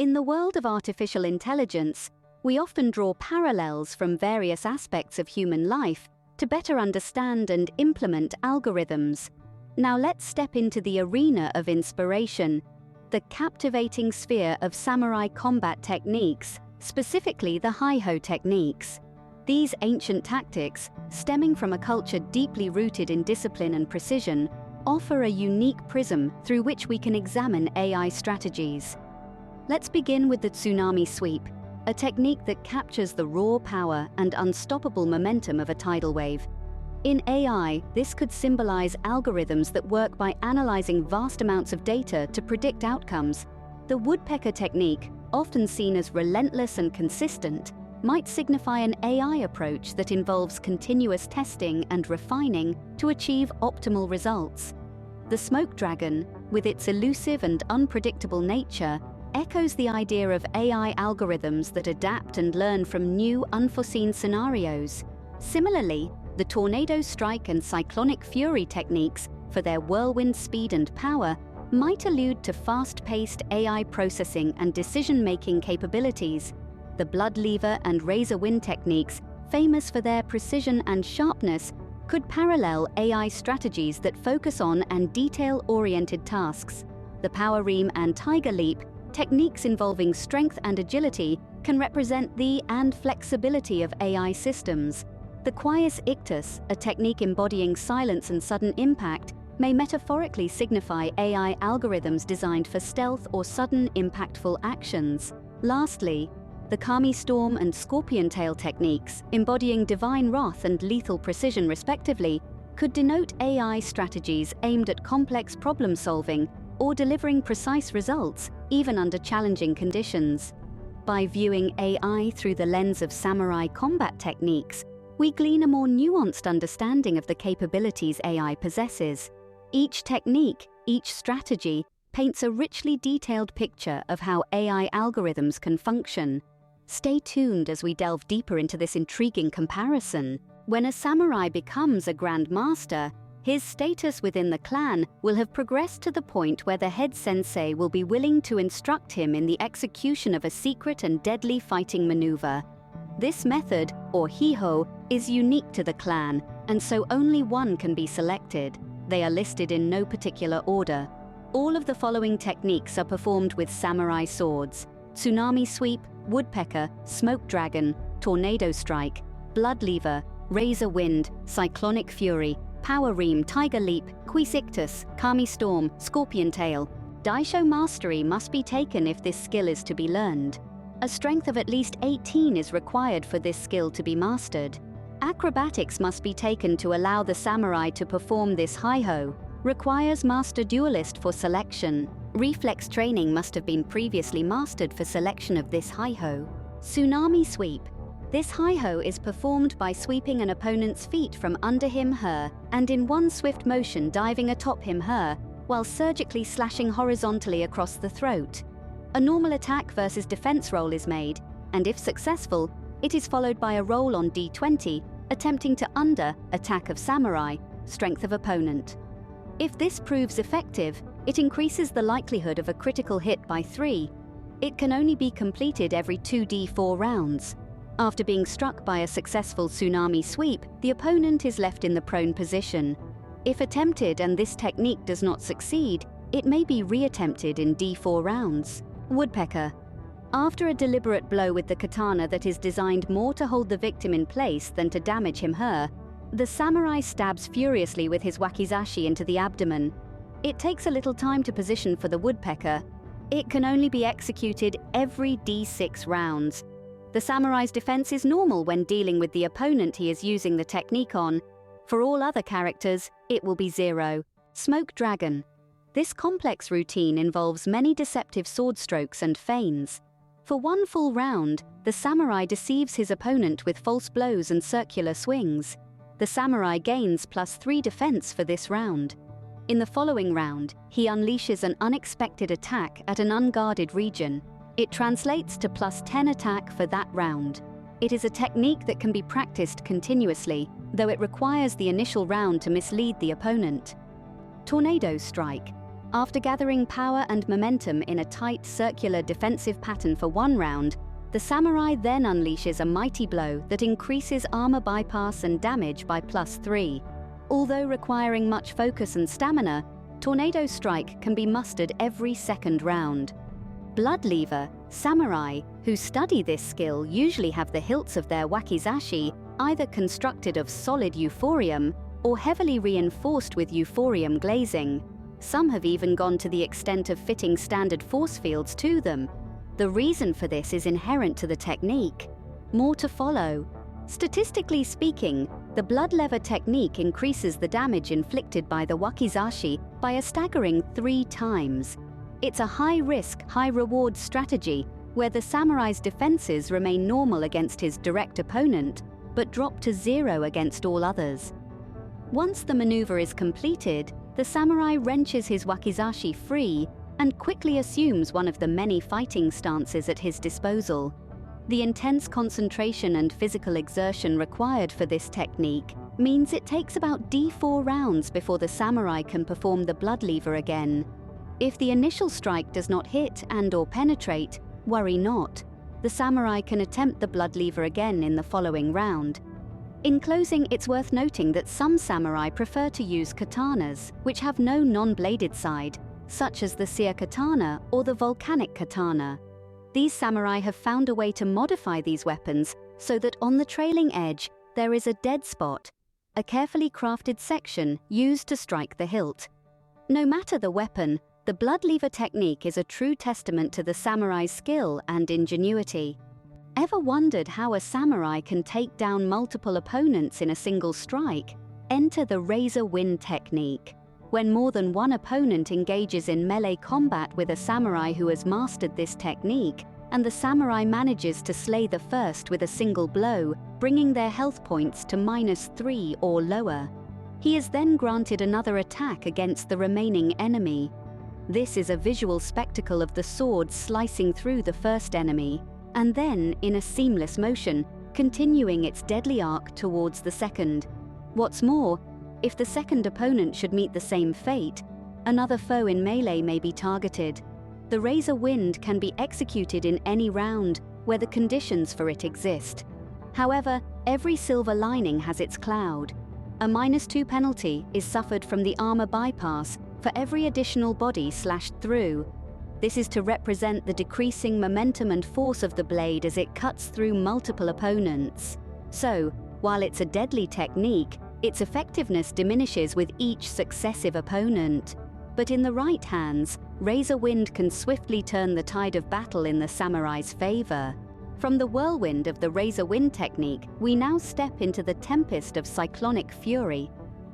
In the world of artificial intelligence, we often draw parallels from various aspects of human life to better understand and implement algorithms. Now let's step into the arena of inspiration, the captivating sphere of samurai combat techniques, specifically the Hiho techniques. These ancient tactics, stemming from a culture deeply rooted in discipline and precision, offer a unique prism through which we can examine AI strategies. Let's begin with the tsunami sweep, a technique that captures the raw power and unstoppable momentum of a tidal wave. In AI, this could symbolize algorithms that work by analyzing vast amounts of data to predict outcomes. The woodpecker technique, often seen as relentless and consistent, might signify an AI approach that involves continuous testing and refining to achieve optimal results. The smoke dragon, with its elusive and unpredictable nature, echoes the idea of AI algorithms that adapt and learn from new, unforeseen scenarios. Similarly, the tornado strike and cyclonic fury techniques, for their whirlwind speed and power, might allude to fast-paced AI processing and decision-making capabilities. The blood lever and razor wind techniques, famous for their precision and sharpness, could parallel AI strategies that focus on and detail-oriented tasks. The power ream and tiger leap, techniques involving strength and agility, can represent the and flexibility of AI systems. The quieus ictus, a technique embodying silence and sudden impact, may metaphorically signify AI algorithms designed for stealth or sudden, impactful actions. Lastly, the kami storm and scorpion tail techniques, embodying divine wrath and lethal precision respectively, could denote AI strategies aimed at complex problem-solving or delivering precise results, even under challenging conditions. By viewing AI through the lens of samurai combat techniques, we glean a more nuanced understanding of the capabilities AI possesses. Each technique, each strategy, paints a richly detailed picture of how AI algorithms can function. Stay tuned as we delve deeper into this intriguing comparison. When a samurai becomes a Grand Master, his status within the clan will have progressed to the point where the head sensei will be willing to instruct him in the execution of a secret and deadly fighting maneuver. This method, or Hiho, is unique to the clan, and so only one can be selected. They are listed in no particular order. All of the following techniques are performed with samurai swords: tsunami sweep, woodpecker, smoke dragon, tornado strike, blood lever, razor wind, cyclonic fury, power ream, tiger leap, quis ictus, kami storm, scorpion tail. Daisho mastery must be taken if this skill is to be learned. A strength of at least 18 is required for this skill to be mastered. Acrobatics must be taken to allow the samurai to perform this Hiho. Requires master duelist for selection. Reflex training must have been previously mastered for selection of this Hiho. Tsunami sweep. This Hiho is performed by sweeping an opponent's feet from under him/her and in one swift motion diving atop him/her while surgically slashing horizontally across the throat. A normal attack versus defense roll is made, and if successful, it is followed by a roll on d20, attempting to attack of samurai, strength of opponent. If this proves effective, it increases the likelihood of a critical hit by 3. It can only be completed every 2d4 rounds. After being struck by a successful tsunami sweep, the opponent is left in the prone position. If attempted and this technique does not succeed, it may be re-attempted in d4 rounds. Woodpecker. After a deliberate blow with the katana that is designed more to hold the victim in place than to damage him/her, the samurai stabs furiously with his wakizashi into the abdomen. It takes a little time to position for the woodpecker. It can only be executed every d6 rounds. The samurai's defense is normal when dealing with the opponent he is using the technique on. For all other characters, it will be 0. Smoke dragon. This complex routine involves many deceptive sword strokes and feigns. For one full round, the samurai deceives his opponent with false blows and circular swings. The samurai gains +3 defense for this round. In the following round, he unleashes an unexpected attack at an unguarded region. It translates to +10 attack for that round. It is a technique that can be practiced continuously, though it requires the initial round to mislead the opponent. Tornado strike. After gathering power and momentum in a tight circular defensive pattern for one round, the samurai then unleashes a mighty blow that increases armor bypass and damage by +3. Although requiring much focus and stamina, Tornado Strike can be mustered every second round. Bloodlever, samurai who study this skill usually have the hilts of their wakizashi either constructed of solid euphorium or heavily reinforced with euphorium glazing. Some have even gone to the extent of fitting standard force fields to them. The reason for this is inherent to the technique. More to follow. Statistically speaking, the bloodlever technique increases the damage inflicted by the wakizashi by a staggering 3 times. It's a high-risk, high-reward strategy where the samurai's defenses remain normal against his direct opponent, but drop to 0 against all others. Once the maneuver is completed, the samurai wrenches his wakizashi free and quickly assumes one of the many fighting stances at his disposal. The intense concentration and physical exertion required for this technique means it takes about D4 rounds before the samurai can perform the bloodlever again. If the initial strike does not hit and/or penetrate, worry not. The samurai can attempt the bloodlever again in the following round. In closing, it's worth noting that some samurai prefer to use katanas, which have no non-bladed side, such as the seer katana or the volcanic katana. These samurai have found a way to modify these weapons so that on the trailing edge there is a dead spot, a carefully crafted section used to strike the hilt. No matter the weapon, the bloodlever technique is a true testament to the samurai's skill and ingenuity. Ever wondered how a samurai can take down multiple opponents in a single strike? Enter the razor wind technique. When more than one opponent engages in melee combat with a samurai who has mastered this technique, and the samurai manages to slay the first with a single blow, bringing their health points to -3 or lower, he is then granted another attack against the remaining enemy. This is a visual spectacle of the sword slicing through the first enemy, and then, in a seamless motion, continuing its deadly arc towards the second. What's more, if the second opponent should meet the same fate, another foe in melee may be targeted. The razor wind can be executed in any round where the conditions for it exist. However, every silver lining has its cloud. A -2 penalty is suffered from the armor bypass for every additional body slashed through. This is to represent the decreasing momentum and force of the blade as it cuts through multiple opponents. So, while it's a deadly technique, its effectiveness diminishes with each successive opponent. But in the right hands, razor wind can swiftly turn the tide of battle in the samurai's favor. From the whirlwind of the razor wind technique, we now step into the tempest of cyclonic fury.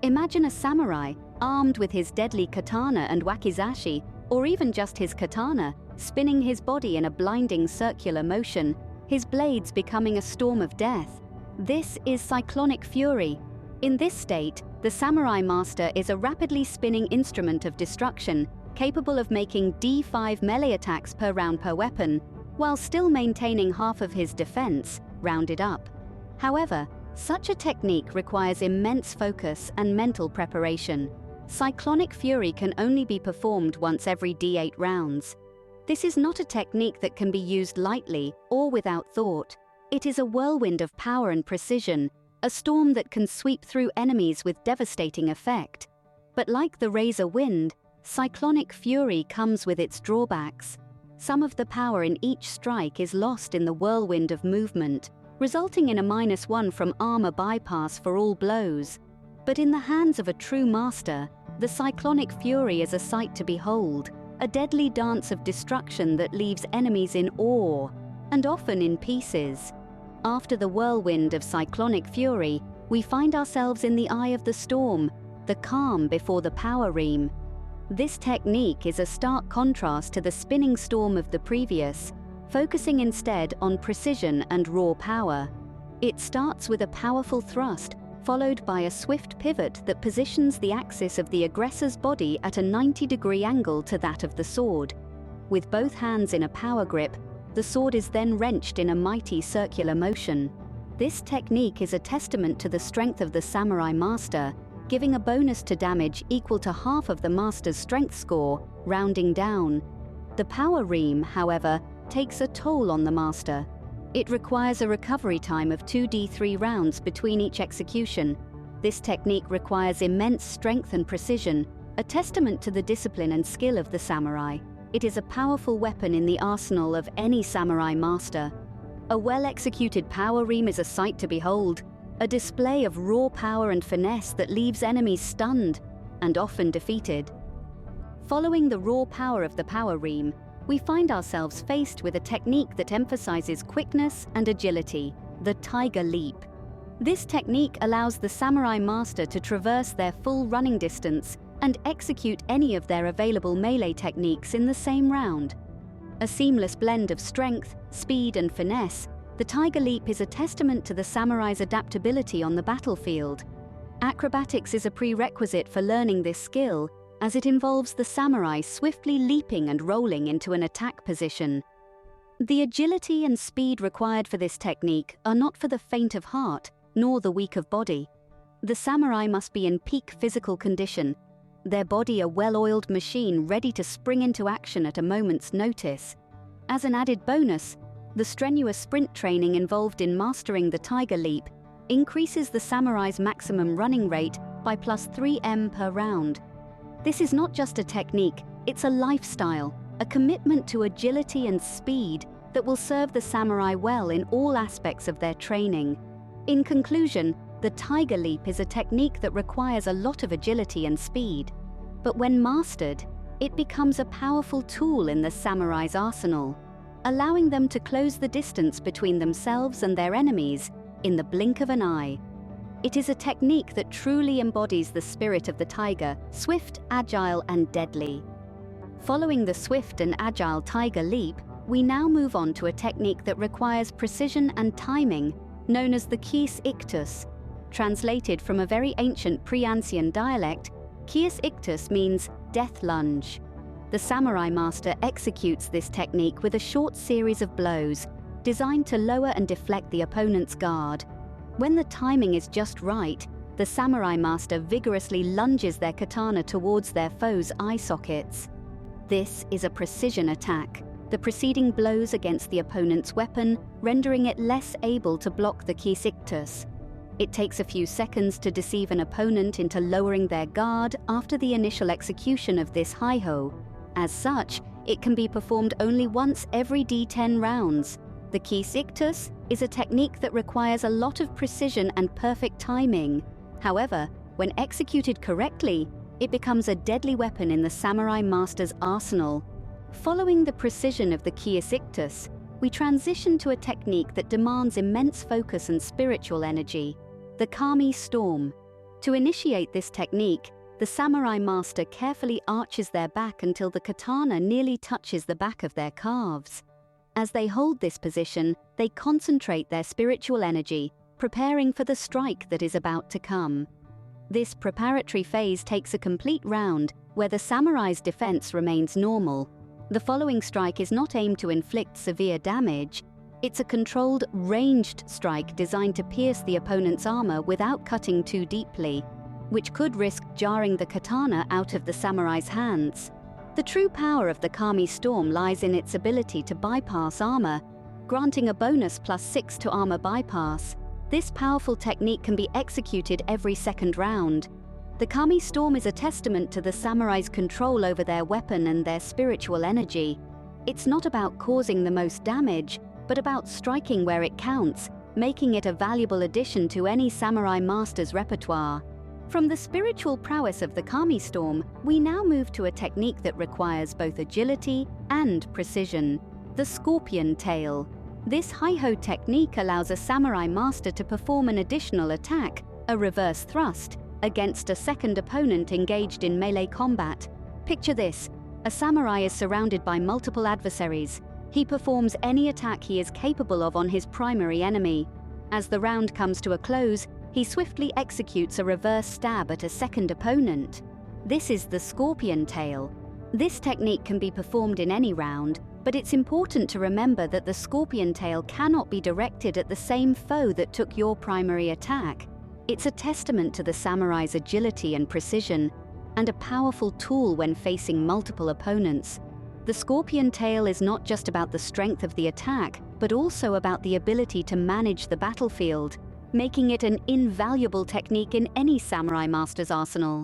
Imagine a samurai, armed with his deadly katana and wakizashi, or even just his katana, spinning his body in a blinding circular motion, his blades becoming a storm of death. This is cyclonic fury. In this state, the samurai master is a rapidly spinning instrument of destruction, capable of making D5 melee attacks per round per weapon, while still maintaining half of his defense, rounded up. However, such a technique requires immense focus and mental preparation. Cyclonic fury can only be performed once every D8 rounds. This is not a technique that can be used lightly or without thought. It is a whirlwind of power and precision, a storm that can sweep through enemies with devastating effect. But like the razor wind, cyclonic fury comes with its drawbacks. Some of the power in each strike is lost in the whirlwind of movement, resulting in a -1 from armor bypass for all blows. But in the hands of a true master, the cyclonic fury is a sight to behold, a deadly dance of destruction that leaves enemies in awe, and often in pieces. After the whirlwind of cyclonic fury, we find ourselves in the eye of the storm, the calm before the power ream. This technique is a stark contrast to the spinning storm of the previous, focusing instead on precision and raw power. It starts with a powerful thrust, followed by a swift pivot that positions the axis of the aggressor's body at a 90-degree angle to that of the sword. With both hands in a power grip, the sword is then wrenched in a mighty circular motion. This technique is a testament to the strength of the samurai master, giving a bonus to damage equal to half of the master's strength score, rounding down. The power ream, however, takes a toll on the master. It requires a recovery time of 2d3 rounds between each execution. This technique requires immense strength and precision, a testament to the discipline and skill of the samurai. It is a powerful weapon in the arsenal of any samurai master. A well-executed power ream is a sight to behold, a display of raw power and finesse that leaves enemies stunned and often defeated. Following the raw power of the power ream, we find ourselves faced with a technique that emphasizes quickness and agility, the Tiger Leap. This technique allows the samurai master to traverse their full running distance and execute any of their available melee techniques in the same round. A seamless blend of strength, speed, and finesse, the Tiger Leap is a testament to the samurai's adaptability on the battlefield. Acrobatics is a prerequisite for learning this skill, as it involves the samurai swiftly leaping and rolling into an attack position. The agility and speed required for this technique are not for the faint of heart, nor the weak of body. The samurai must be in peak physical condition, their body a well-oiled machine ready to spring into action at a moment's notice. As an added bonus, the strenuous sprint training involved in mastering the Tiger Leap increases the samurai's maximum running rate by +3 per round. This is not just a technique, it's a lifestyle, a commitment to agility and speed that will serve the samurai well in all aspects of their training. In conclusion, the Tiger Leap is a technique that requires a lot of agility and speed, but when mastered, it becomes a powerful tool in the samurai's arsenal, allowing them to close the distance between themselves and their enemies in the blink of an eye. It is a technique that truly embodies the spirit of the tiger, swift, agile, and deadly. Following the swift and agile Tiger Leap, we now move on to a technique that requires precision and timing, known as the Kies Ictus. Translated from a very ancient pre-Ancien dialect, Kies Ictus means death lunge. The samurai master executes this technique with a short series of blows, designed to lower and deflect the opponent's guard. When the timing is just right, the samurai master vigorously lunges their katana towards their foe's eye sockets. This is a precision attack, the preceding blows against the opponent's weapon, rendering it less able to block the Kies Ictus. It takes a few seconds to deceive an opponent into lowering their guard after the initial execution of this Hiho. As such, it can be performed only once every d10 rounds. The Kies Ictus is a technique that requires a lot of precision and perfect timing. However, when executed correctly, it becomes a deadly weapon in the samurai master's arsenal. Following the precision of the Kies Ictus, we transition to a technique that demands immense focus and spiritual energy, the Kami Storm. To initiate this technique, the samurai master carefully arches their back until the katana nearly touches the back of their calves. As they hold this position, they concentrate their spiritual energy, preparing for the strike that is about to come. This preparatory phase takes a complete round, where the samurai's defense remains normal. The following strike is not aimed to inflict severe damage. It's a controlled, ranged strike designed to pierce the opponent's armor without cutting too deeply, which could risk jarring the katana out of the samurai's hands. The true power of the Kami Storm lies in its ability to bypass armor, granting a bonus +6 to armor bypass. This powerful technique can be executed every second round. The Kami Storm is a testament to the samurai's control over their weapon and their spiritual energy. It's not about causing the most damage, but about striking where it counts, making it a valuable addition to any samurai master's repertoire. From the spiritual prowess of the Kami Storm, we now move to a technique that requires both agility and precision, the Scorpion Tail. This Hiho technique allows a samurai master to perform an additional attack, a reverse thrust, against a second opponent engaged in melee combat. Picture this: a samurai is surrounded by multiple adversaries. He performs any attack he is capable of on his primary enemy. As the round comes to a close, he swiftly executes a reverse stab at a second opponent. This is the Scorpion Tail. This technique can be performed in any round, but it's important to remember that the Scorpion Tail cannot be directed at the same foe that took your primary attack. It's a testament to the samurai's agility and precision, and a powerful tool when facing multiple opponents. The scorpion tail is not just about the strength of the attack, but also about the ability to manage the battlefield, making it an invaluable technique in any samurai master's arsenal.